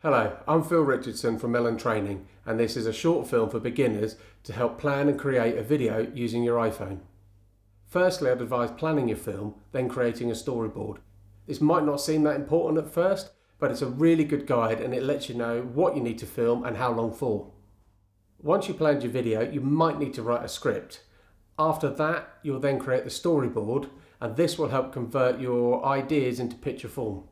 Hello, I'm Phil Richardson from Melentraining, and this is a short film for beginners to help plan and create a video using your iPhone. Firstly, I'd advise planning your film, then creating a storyboard. This might not seem that important at first, but it's a really good guide and it lets you know what you need to film and how long for. Once you planned your video, you might need to write a script. After that, you'll then create the storyboard, and this will help convert your ideas into picture form.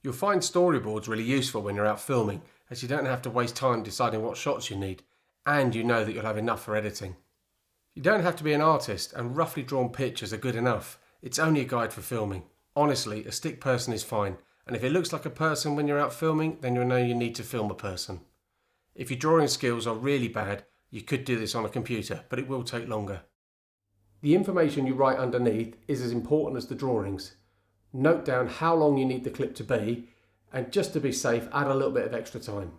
You'll find storyboards really useful when you're out filming, as you don't have to waste time deciding what shots you need, and you know that you'll have enough for editing. You don't have to be an artist, and roughly drawn pictures are good enough. It's only a guide for filming. Honestly, a stick person is fine, and if it looks like a person when you're out filming, then you'll know you need to film a person. If your drawing skills are really bad, you could do this on a computer, but it will take longer. The information you write underneath is as important as the drawings. Note down how long you need the clip to be, and just to be safe, add a little bit of extra time.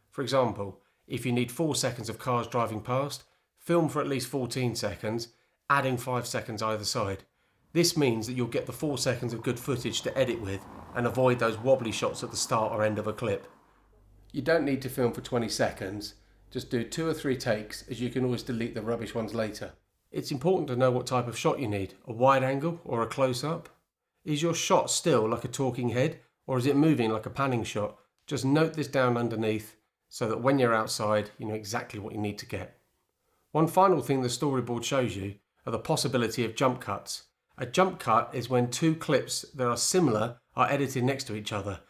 For example, if you need 4 seconds of cars driving past, film for at least 14 seconds, adding 5 seconds either side. This means that you'll get the 4 seconds of good footage to edit with and avoid those wobbly shots at the start or end of a clip. You don't need to film for 20 seconds, just do 2 or 3 takes, as you can always delete the rubbish ones later. It's important to know what type of shot you need, a wide angle or a close-up. Is your shot still like a talking head, or is it moving like a panning shot? Just note this down underneath so that when you're outside, you know exactly what you need to get. One final thing the storyboard shows you are the possibility of jump cuts. A jump cut is when 2 clips that are similar are edited next to each other,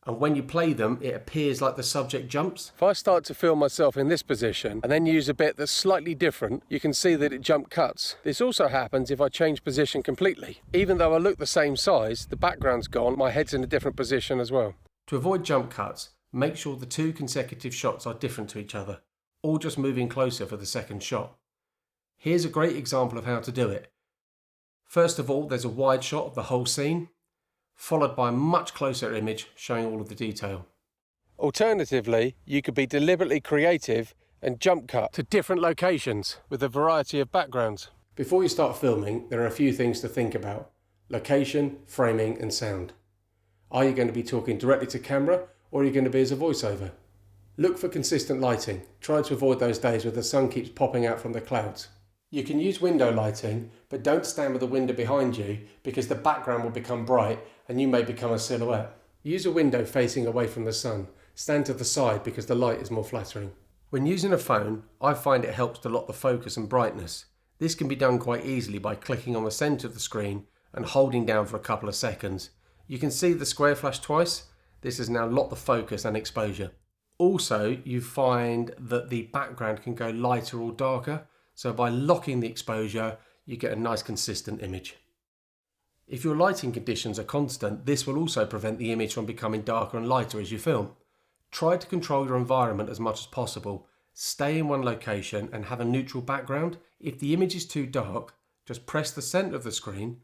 and when you play them, it appears like the subject jumps. If I start to film myself in this position and then use a bit that's slightly different, you can see that it jump cuts. This also happens if I change position completely. Even though I look the same size, the background's gone, my head's in a different position as well. To avoid jump cuts, make sure the 2 consecutive shots are different to each other, all just moving closer for the second shot. Here's a great example of how to do it. First of all, there's a wide shot of the whole scene, followed by a much closer image showing all of the detail. Alternatively, you could be deliberately creative and jump cut to different locations with a variety of backgrounds. Before you start filming, there are a few things to think about: location, framing and sound. Are you going to be talking directly to camera, or are you going to be as a voiceover? Look for consistent lighting. Try to avoid those days where the sun keeps popping out from the clouds. You can use window lighting, but don't stand with the window behind you because the background will become bright and you may become a silhouette. Use a window facing away from the sun. Stand to the side because the light is more flattering. When using a phone, I find it helps to lock the focus and brightness. This can be done quite easily by clicking on the centre of the screen and holding down for a couple of seconds. You can see the square flash twice. This has now locked the focus and exposure. Also, you find that the background can go lighter or darker. So by locking the exposure, you get a nice consistent image. If your lighting conditions are constant, this will also prevent the image from becoming darker and lighter as you film. Try to control your environment as much as possible. Stay in one location and have a neutral background. If the image is too dark, just press the centre of the screen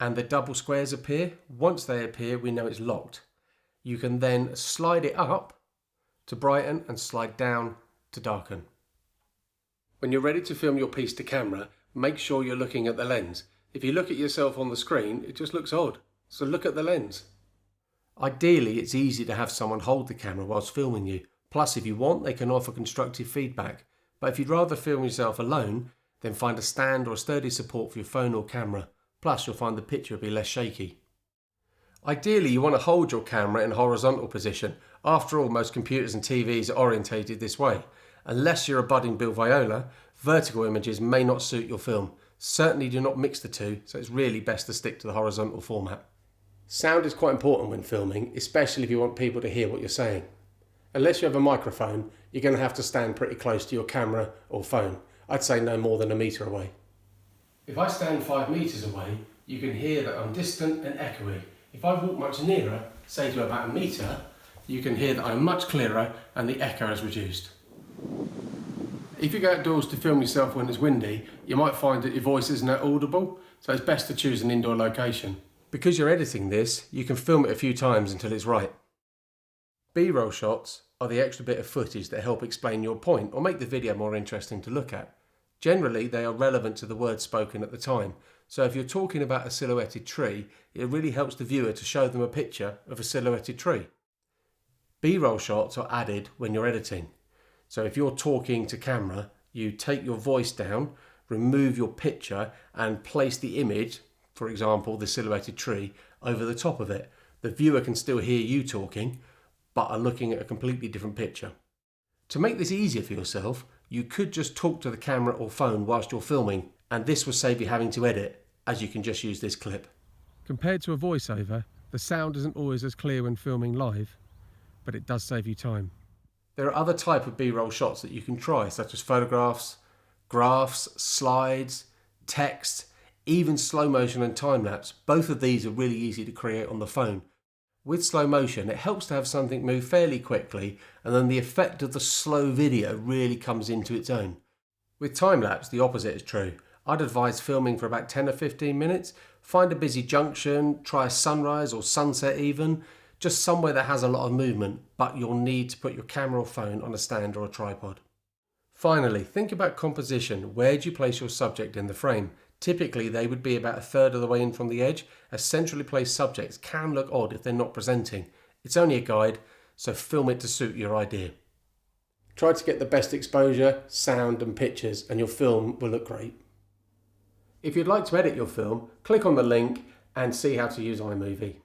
and the double squares appear. Once they appear, we know it's locked. You can then slide it up to brighten and slide down to darken. When you're ready to film your piece to camera, make sure you're looking at the lens. If you look at yourself on the screen, it just looks odd. So look at the lens. Ideally, it's easy to have someone hold the camera whilst filming you. Plus, if you want, they can offer constructive feedback. But if you'd rather film yourself alone, then find a stand or a sturdy support for your phone or camera. Plus, you'll find the picture will be less shaky. Ideally, you want to hold your camera in a horizontal position. After all, most computers and TVs are orientated this way. Unless you're a budding Bill Viola, vertical images may not suit your film. Certainly do not mix the two, so it's really best to stick to the horizontal format. Sound is quite important when filming, especially if you want people to hear what you're saying. Unless you have a microphone, you're going to have to stand pretty close to your camera or phone. I'd say no more than 1 metre away. If I stand 5 metres away, you can hear that I'm distant and echoey. If I walk much nearer, say to about 1 metre, you can hear that I'm much clearer and the echo is reduced. If you go outdoors to film yourself when it's windy, you might find that your voice isn't that audible, so it's best to choose an indoor location. Because you're editing this, you can film it a few times until it's right. B-roll shots are the extra bit of footage that help explain your point or make the video more interesting to look at. Generally, they are relevant to the words spoken at the time, so if you're talking about a silhouetted tree, it really helps the viewer to show them a picture of a silhouetted tree. B-roll shots are added when you're editing. So if you're talking to camera, you take your voice down, remove your picture and place the image, for example the silhouetted tree, over the top of it. The viewer can still hear you talking, but are looking at a completely different picture. To make this easier for yourself, you could just talk to the camera or phone whilst you're filming, and this will save you having to edit, as you can just use this clip. Compared to a voiceover, the sound isn't always as clear when filming live, but it does save you time. There are other types of B-roll shots that you can try, such as photographs, graphs, slides, text, even slow motion and time-lapse. Both of these are really easy to create on the phone. With slow motion, it helps to have something move fairly quickly, and then the effect of the slow video really comes into its own. With time-lapse, the opposite is true. I'd advise filming for about 10 or 15 minutes. Find a busy junction, try a sunrise or sunset even, just somewhere that has a lot of movement, but you'll need to put your camera or phone on a stand or a tripod. Finally, think about composition. Where do you place your subject in the frame? Typically, they would be about a third of the way in from the edge, as centrally placed subjects can look odd if they're not presenting. It's only a guide, so film it to suit your idea. Try to get the best exposure, sound and pictures, and your film will look great. If you'd like to edit your film, click on the link and see how to use iMovie.